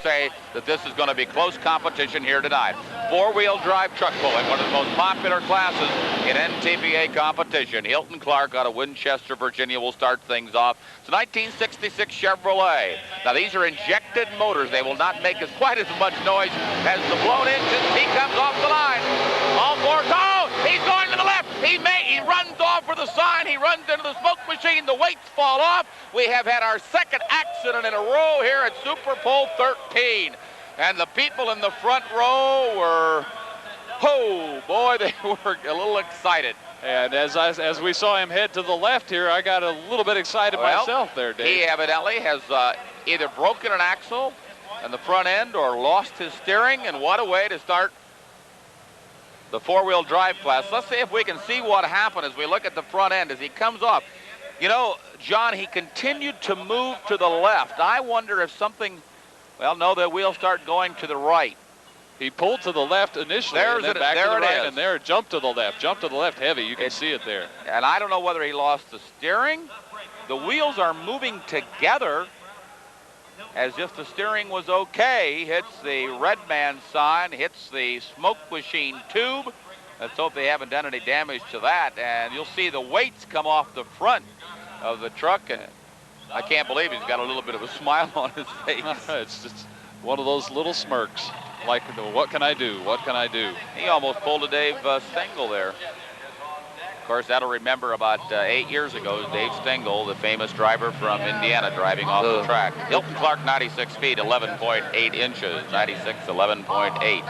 say that this is going to be close competition here tonight. Four-wheel drive truck pulling, one of the most popular classes in NTPA competition. Hilton Clark out of Winchester, Virginia will start things off. It's a 1966 Chevrolet. Now these are injected motors. They will not make quite as much noise as the blown engines. He comes off the line. All four. Oh, he's going to the left. He runs off for the sign. He runs into the smoke machine. The weights fall off. We have had our second accident in a row here at Super Bowl 13. And the people in the front row were, oh boy, they were a little excited. And as we saw him head to the left here, I got a little bit excited myself there, Dave. He evidently has either broken an axle in the front end or lost his steering, and what a way to start the four-wheel drive class. Let's see if we can see what happened as we look at the front end as he comes off. You know, John, he continued to move to the left. I wonder if something, well, no, the wheels start going to the right. He pulled to the left initially, and then back to the right, and there, jump to the left heavy. You can see it there. And I don't know whether he lost the steering. The wheels are moving together as if the steering was okay. He hits the red man sign, hits the smoke machine tube. Let's hope they haven't done any damage to that. And you'll see the weights come off the front of the truck, and I can't believe he's got a little bit of a smile on his face. It's just one of those little smirks. Like, what can I do? What can I do? He almost pulled a Dave Stengel there. Of course, that'll remember about 8 years ago, Dave Stengel, the famous driver from Indiana, driving off the track. Hilton Clark, 96 feet, 11.8 inches. 96, 11.8.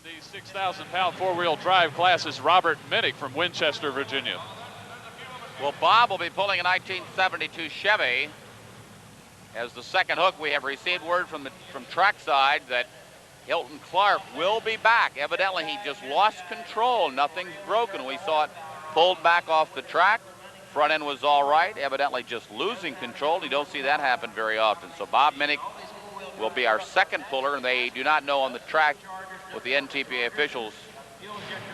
The 6,000-pound four-wheel drive class is Robert Minnick from Winchester, Virginia. Well, Bob will be pulling a 1972 Chevy. As the second hook, we have received word from trackside that Hilton Clark will be back. Evidently, he just lost control. Nothing's broken. We saw it pulled back off the track. Front end was all right. Evidently, just losing control. You don't see that happen very often. So Bob Minnick will be our second puller, and they do not know on the track with the NTPA officials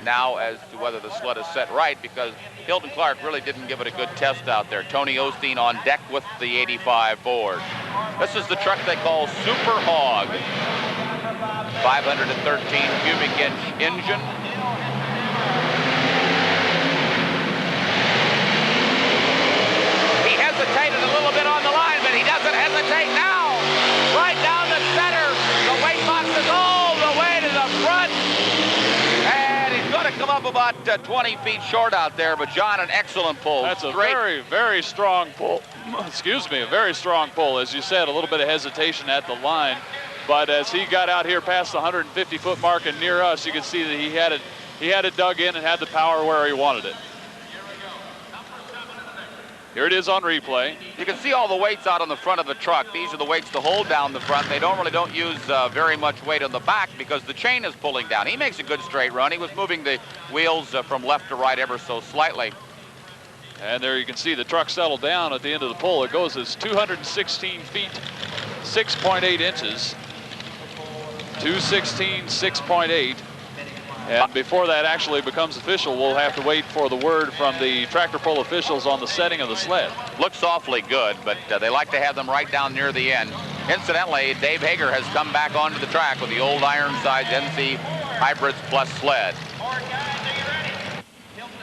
now as to whether the sled is set right, because Hilton Clark really didn't give it a good test out there. Tony Osteen on deck with the 85 Ford. This is the truck they call Super Hog. 513 cubic inch engine. He hesitated a little bit on the line, but he doesn't hesitate now. Right down the center. The weight box is all the way to the front. And he's going to come up about 20 feet short out there, but John, an excellent pull. That's a very, very strong pull. Excuse me, a very strong pull. As you said, a little bit of hesitation at the line. But as he got out here past the 150-foot mark and near us, you could see that he had it dug in and had the power where he wanted it. Here it is on replay. You can see all the weights out on the front of the truck. These are the weights to hold down the front. They don't use very much weight on the back because the chain is pulling down. He makes a good straight run. He was moving the wheels from left to right ever so slightly. And there you can see the truck settle down at the end of the pull. It goes as 216 feet, 6.8 inches. 216, 6.8. And before that actually becomes official, we'll have to wait for the word from the tractor pull officials on the setting of the sled. Looks awfully good, but they like to have them right down near the end. Incidentally, Dave Hager has come back onto the track with the old Ironsides NC Hybrids Plus sled.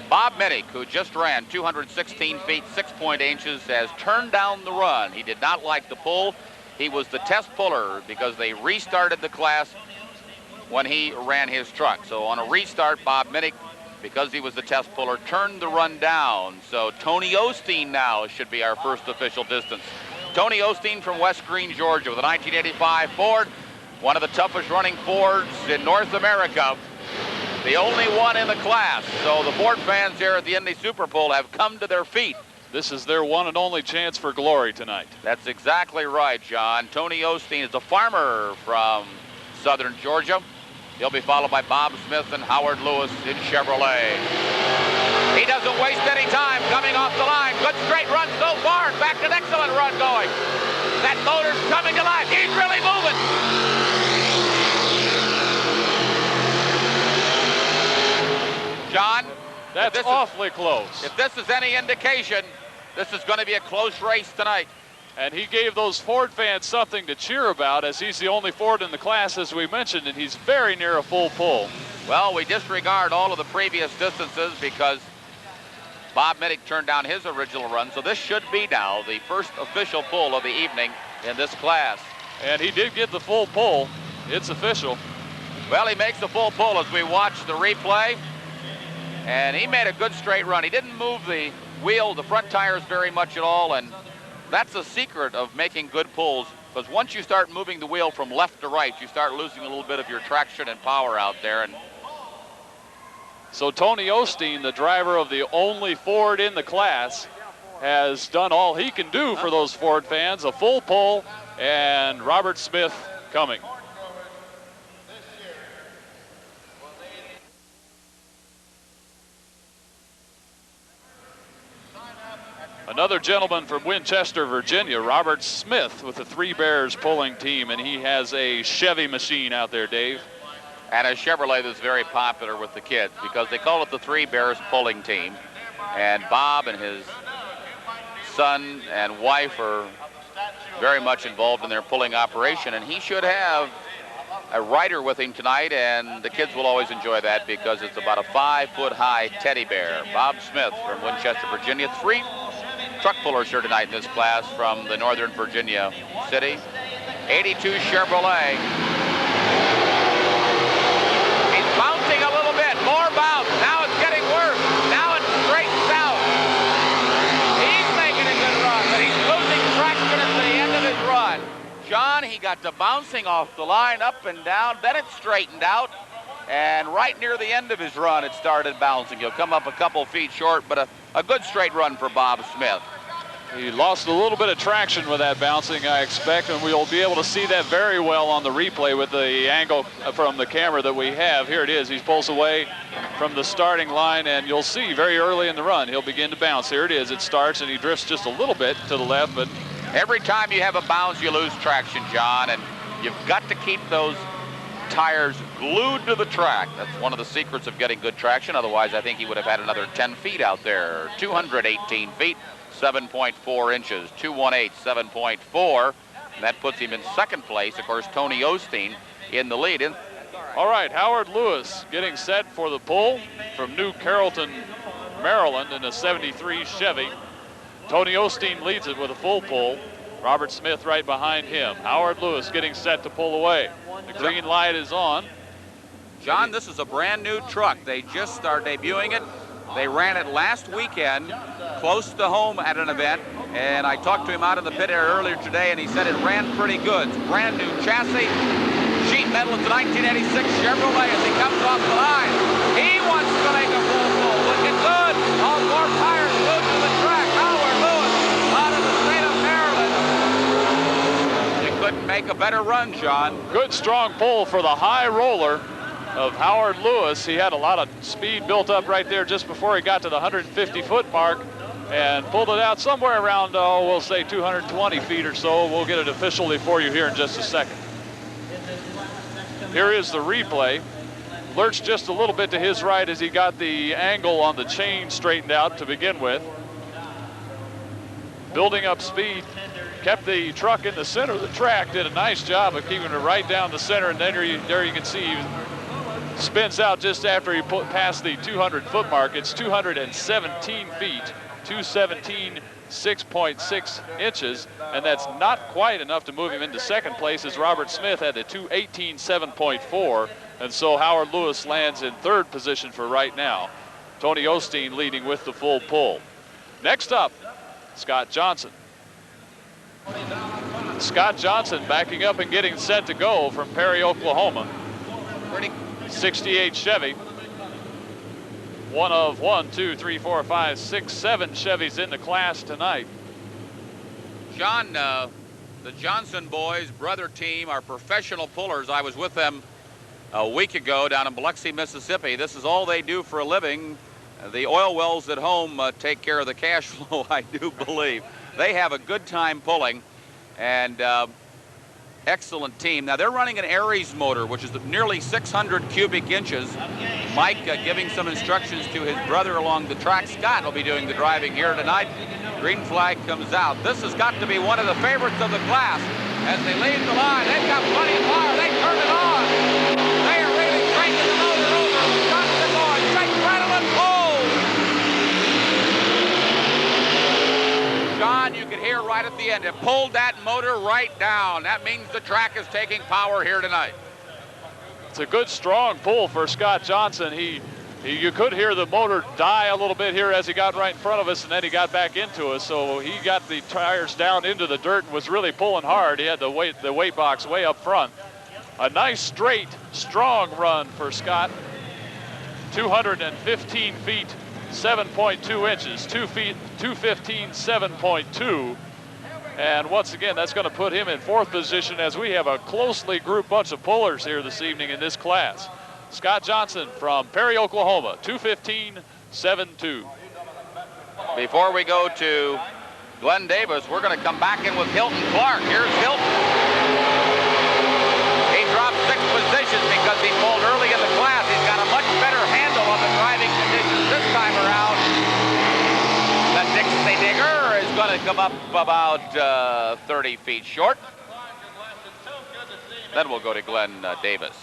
Bob Minnick, who just ran 216 feet, 6.8 inches, has turned down the run. He did not like the pull. He was the test puller because they restarted the class when he ran his truck. So on a restart, Bob Minnick, because he was the test puller, turned the run down. So Tony Osteen now should be our first official distance. Tony Osteen from West Green, Georgia, with a 1985 Ford, one of the toughest running Fords in North America, the only one in the class. So the Ford fans here at the Indy Super Bowl have come to their feet. This is their one and only chance for glory tonight. That's exactly right, John. Tony Osteen is a farmer from southern Georgia. He'll be followed by Bob Smith and Howard Lewis in Chevrolet. He doesn't waste any time coming off the line. Good straight run so far. In fact, an excellent run going. That motor's coming to life. He's really moving. That's awfully close. If this is any indication, this is going to be a close race tonight. And he gave those Ford fans something to cheer about, as he's the only Ford in the class, as we mentioned, and he's very near a full pull. Well, we disregard all of the previous distances because Bob Mittig turned down his original run, so this should be now the first official pull of the evening in this class. And he did get the full pull. It's official. Well, he makes the full pull as we watch the replay, and he made a good straight run. He didn't move the wheel, the front tires very much at all, and that's the secret of making good pulls, because once you start moving the wheel from left to right, you start losing a little bit of your traction and power out there. And so Tony Osteen, the driver of the only Ford in the class, has done all he can do for those Ford fans. A full pull, and Robert Smith coming. Another gentleman from Winchester, Virginia, Robert Smith, with the Three Bears pulling team, and he has a Chevy machine out there, Dave. And a Chevrolet that's very popular with the kids because they call it the Three Bears pulling team. And Bob and his son and wife are very much involved in their pulling operation, and he should have a rider with him tonight, and the kids will always enjoy that because it's about a 5-foot-high teddy bear. Bob Smith from Winchester, Virginia. 3 truck pullers here tonight in this class from the Northern Virginia city. 82 Chevrolet. He's bouncing a little bit, more bounce. Now it's getting worse. Now it straightens out. He's making a good run, but he's losing traction at the end of his run. John, he got to bouncing off the line up and down, then it straightened out, and right near the end of his run it started bouncing. He'll come up a couple feet short, but a good straight run for Bob Smith. He lost a little bit of traction with that bouncing, I expect, and we'll be able to see that very well on the replay with the angle from the camera that we have. Here it is. He pulls away from the starting line, and you'll see very early in the run he'll begin to bounce. Here it is. It starts, and he drifts just a little bit to the left, but every time you have a bounce, you lose traction, John, and you've got to keep those tires glued to the track. That's one of the secrets of getting good traction. Otherwise, I think he would have had another 10 feet out there. 218 feet, 7.4 inches. 218, 7.4. And that puts him in second place. Of course, Tony Osteen in the lead. All right, Howard Lewis getting set for the pull from New Carrollton, Maryland in a 73 Chevy. Tony Osteen leads it with a full pull. Robert Smith right behind him. Howard Lewis getting set to pull away. The green light is on. John, this is a brand new truck. They just started debuting it. They ran it last weekend close to home at an event, and I talked to him out in the pit area earlier today, and he said it ran pretty good. It's brand new chassis, sheet metal. It's a 1986 Chevrolet as he comes off the line. He wants to make a full pull. Looking good. All 4 tires glued to the track. Howard Lewis out of the state of Maryland. You couldn't make a better run, John. Good strong pull for the high roller of Howard Lewis. He had a lot of speed built up right there just before he got to the 150-foot mark and pulled it out somewhere around, we'll say 220 feet or so. We'll get it officially for you here in just a second. Here is the replay. Lurched just a little bit to his right as he got the angle on the chain straightened out to begin with. Building up speed, kept the truck in the center of the track, did a nice job of keeping it right down the center, and then there you can see he spins out just after he passed the 200-foot mark. It's 217 feet, 217, 6.6 inches, and that's not quite enough to move him into second place, as Robert Smith had the 218, 7.4, and so Howard Lewis lands in third position for right now. Tony Osteen leading with the full pull. Next up, Scott Johnson. Scott Johnson backing up and getting set to go from Perry, Oklahoma. 68 Chevy. One of 7 Chevys in the class tonight. John, the Johnson boys, brother team, are professional pullers. I was with them a week ago down in Biloxi, Mississippi. This is all they do for a living. The oil wells at home take care of the cash flow, I do believe. They have a good time pulling, and excellent team. Now they're running an Aries motor, which is nearly 600 cubic inches, Mike giving some instructions to his brother along the track. Scott will be doing the driving here tonight. Green flag comes out. This has got to be one of the favorites of the class. As they leave the line, they've got plenty of power. They turn it on. They are really cranking the motor over. Scott's going. Shake, rattle, and pull. John, you could hear right at the end, it pulled that motor right down. That means the track is taking power here tonight. It's a good, strong pull for Scott Johnson. You could hear the motor die a little bit here as he got right in front of us, and then he got back into us. So he got the tires down into the dirt and was really pulling hard. He had the weight box way up front. A nice, straight, strong run for Scott. 215 feet, 7.2 inches. 2 feet, 215, 7.2. And once again, that's going to put him in fourth position as we have a closely grouped bunch of pullers here this evening in this class. Scott Johnson from Perry, Oklahoma, 215.72. Before we go to Glen Davis, we're going to come back in with Hilton Clark. Here's Hilton. He dropped 6 positions because he pulled early in the class. He's got a much better handle on the driving conditions this time around. The Dixie Digger is going to come up about 30 feet short. Then we'll go to Glen Davis.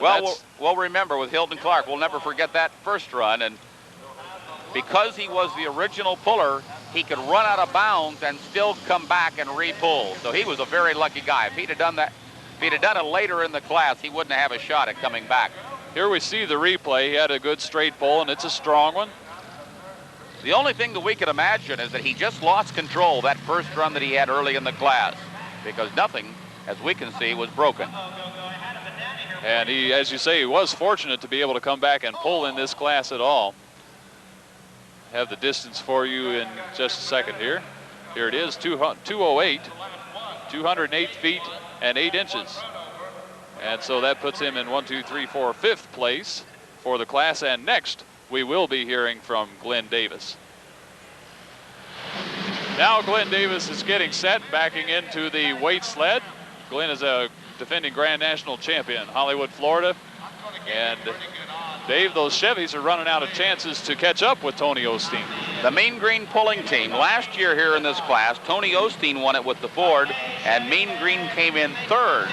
Well, we'll remember with Hilton Clark, we'll never forget that first run. And because he was the original puller, he could run out of bounds and still come back and re-pull. So he was a very lucky guy. If he'd have done that, if he'd have done it later in the class, he wouldn't have a shot at coming back. Here we see the replay. He had a good straight pull, and it's a strong one. The only thing that we could imagine is that he just lost control that first run that he had early in the class, because nothing, as we can see, was broken. And he, as you say, he was fortunate to be able to come back and pull in this class at all. Have the distance for you in just a second here. Here it is, 208, 208 feet and 8 inches. And so that puts him in 5th place for the class. And next, we will be hearing from Glen Davis. Now Glen Davis is getting set, backing into the weight sled. Glen is a defending Grand National champion, Hollywood, Florida. And Dave, those Chevys are running out of chances to catch up with Tony Osteen. The Mean Green pulling team. Last year here in this class, Tony Osteen won it with the Ford, and Mean Green came in 3rd.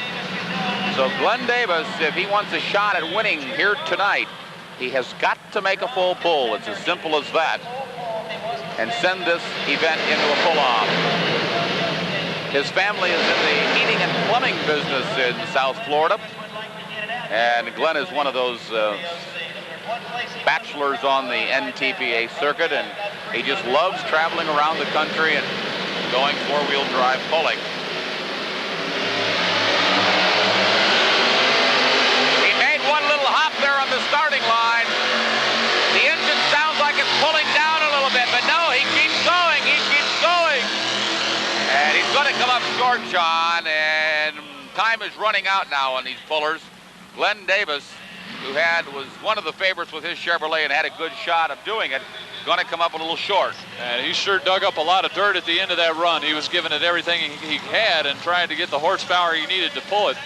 So Glen Davis, if he wants a shot at winning here tonight, he has got to make a full pull. It's as simple as that. And send this event into a pull-off. His family is in the heating and plumbing business in South Florida. And Glen is one of those bachelors on the NTPA circuit, and he just loves traveling around the country and going four-wheel drive pulling. He made one little hop there on the starting line. The engine sounds like it's pulling down a little bit, but no, he keeps going, he keeps going. And he's going to come up short, John, and time is running out now on these pullers. Glen Davis, who was one of the favorites with his Chevrolet and had a good shot of doing it, going to come up a little short. And he sure dug up a lot of dirt at the end of that run. He was giving it everything he had and trying to get the horsepower he needed to pull it.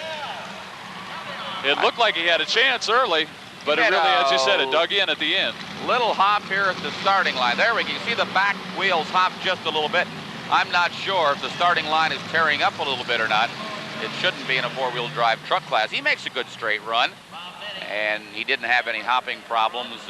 It looked like he had a chance early, but it really, as you said, it dug in at the end. Little hop here at the starting line. There we go. You see the back wheels hop just a little bit. I'm not sure if the starting line is tearing up a little bit or not. It shouldn't be in a four-wheel drive truck class. He makes a good straight run, and he didn't have any hopping problems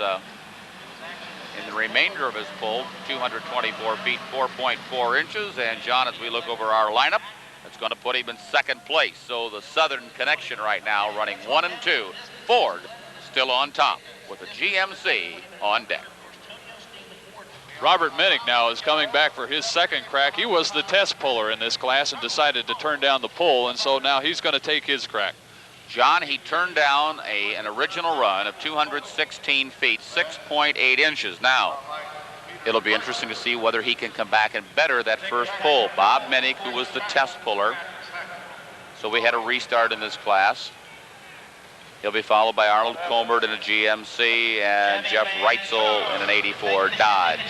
in the remainder of his pull. 224 feet, 4.4 inches. And John, as we look over our lineup, it's going to put him in 2nd place. So the Southern Connection right now running 1 and 2. Ford still on top with a GMC on deck. Robert Minnick now is coming back for his 2nd crack. He was the test puller in this class and decided to turn down the pull, and so now he's going to take his crack. John, he turned down an original run of 216 feet, 6.8 inches. Now, it'll be interesting to see whether he can come back and better that first pull. Bob Minnick, who was the test puller, so we had a restart in this class. He'll be followed by Arnold Coburn in a GMC and Jeff Reitzel in an 84 Dodge.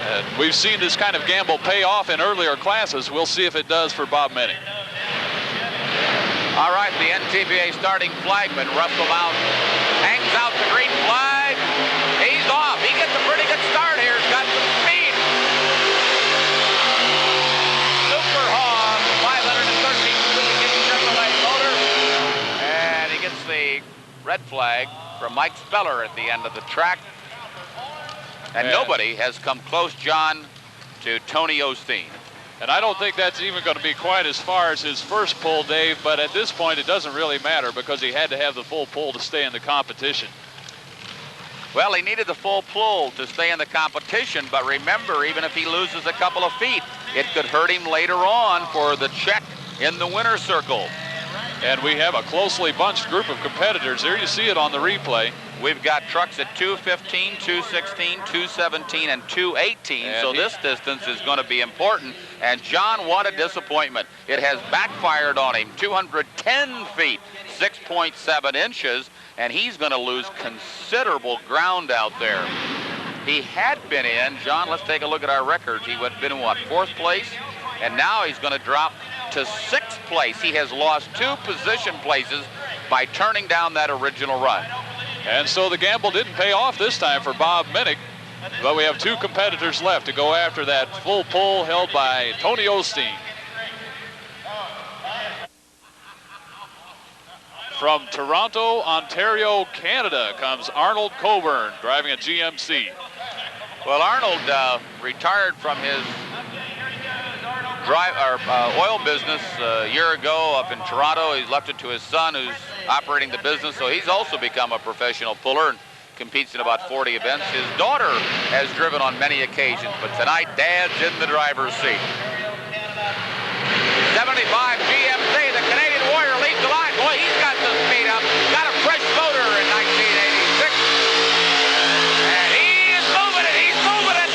And we've seen this kind of gamble pay off in earlier classes. We'll see if it does for Bob Minnick. All right, the NTPA starting flagman, Russell out, hangs out the green flag. red flag from Mike Speller at the end of the track. And nobody has come close, John, to Tony Osteen. And I don't think that's even going to be quite as far as his first pull, Dave, but at this point it doesn't really matter because he had to have the full pull to stay in the competition. Well, he needed the full pull to stay in the competition, but remember, even if he loses a couple of feet, it could hurt him later on for the check in the winner's circle. And we have a closely bunched group of competitors. There you see it on the replay. We've got trucks at 215, 216, 217, and 218, and so this distance is going to be important. And John, what a disappointment. It has backfired on him. 210 feet, 6.7 inches, and he's going to lose considerable ground out there. He had been in, John, let's take a look at our records. He would have been in, what, 4th place? And now he's going to drop to 6th place. He has lost 2 position places by turning down that original run. And so the gamble didn't pay off this time for Bob Minnick, but we have 2 competitors left to go after that full pull held by Tony Osteen. From Toronto, Ontario, Canada comes Arnold Coburn driving a GMC. Well, Arnold retired from his oil business a year ago up in Toronto. He's left it to his son who's operating the business, so he's also become a professional puller and competes in about 40 events. His daughter has driven on many occasions, but tonight Dad's in the driver's seat. 75 GMC, the Canadian Warrior leads the line. Boy, he's got the speed up. Got a fresh motor in 1986. And he is moving it. He's moving it.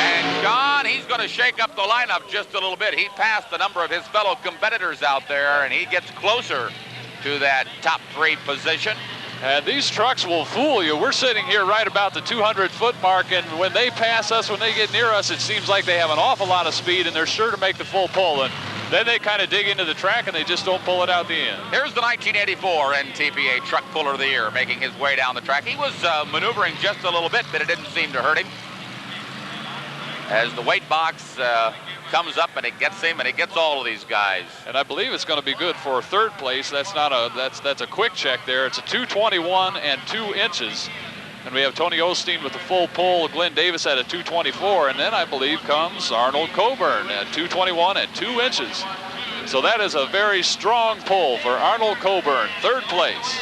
And John, he's going to shake up the lineup just a little bit. He passed a number of his fellow competitors out there, and he gets closer to that top 3 position. And these trucks will fool you. We're sitting here right about the 200-foot mark, and when they pass us, when they get near us, it seems like they have an awful lot of speed, and they're sure to make the full pull. And then they kind of dig into the track, and they just don't pull it out the end. Here's the 1984 NTPA Truck Puller of the Year making his way down the track. He was maneuvering just a little bit, but it didn't seem to hurt him. As the weight box comes up and it gets him, and it gets all of these guys. And I believe it's going to be good for 3rd place. That's not a that's a quick check there. It's a 221 and 2 inches. And we have Tony Osteen with the full pull, Glen Davis at a 224, and then I believe comes Arnold Coburn at 221 and 2 inches. So that is a very strong pull for Arnold Coburn, 3rd place.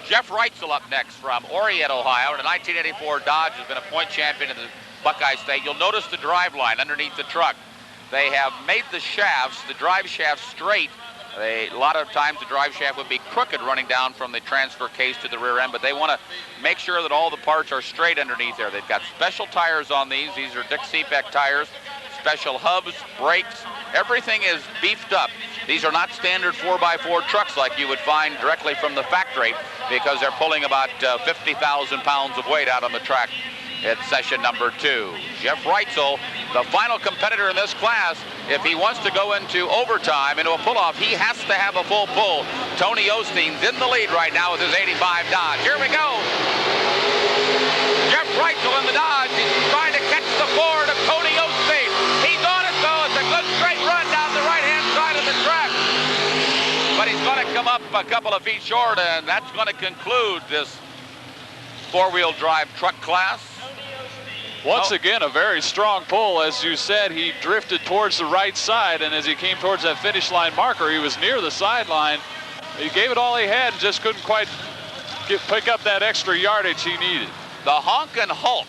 Jeff Reitzel up next from Oriet, Ohio. The 1984 Dodge has been a point champion in the Buckeye State. You'll notice the drive line underneath the truck. They have made the shafts, the drive shaft straight. A lot of times the drive shaft would be crooked running down from the transfer case to the rear end, but they want to make sure that all the parts are straight underneath there. They've got special tires on these. These are Dick Seebeck tires, special hubs, brakes. Everything is beefed up. These are not standard 4x4 trucks like you would find directly from the factory, because they're pulling about 50,000 pounds of weight out on the track at session number 2. Jeff Reitzel, the final competitor in this class. If he wants to go into overtime, into a pull-off, he has to have a full pull. Tony Osteen's in the lead right now with his 85 Dodge. Here we go. Jeff Reitzel in the Dodge. He's trying to catch the Ford of Tony Osteen. He's on it, though. It's a good straight run down the right-hand side of the track. But he's going to come up a couple of feet short, and that's going to conclude this 4-wheel drive truck class. Once again, a very strong pull. As you said, he drifted towards the right side, and as he came towards that finish line marker, he was near the sideline. He gave it all he had and just couldn't quite pick up that extra yardage he needed. The honkin' Hulk,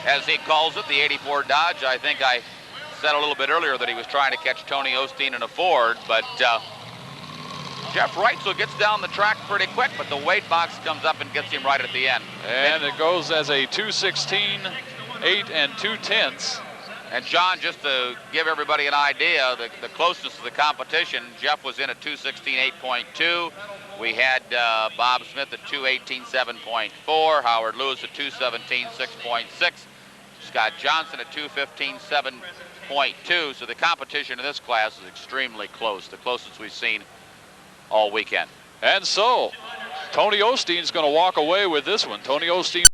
as he calls it, the 84 Dodge. I think I said a little bit earlier that he was trying to catch Tony Osteen in a Ford, but Jeff Reitzel gets down the track pretty quick, but the weight box comes up and gets him right at the end. And it goes as a 216, 8 2/10. And John, just to give everybody an idea, the closest to the competition, Jeff was in at 216, 8.2. We had Bob Smith at 218, 7.4. Howard Lewis at 217, 6.6. Scott Johnson at 215, 7.2. So the competition in this class is extremely close, the closest we've seen all weekend. And so Tony Osteen's going to walk away with this one. Tony Osteen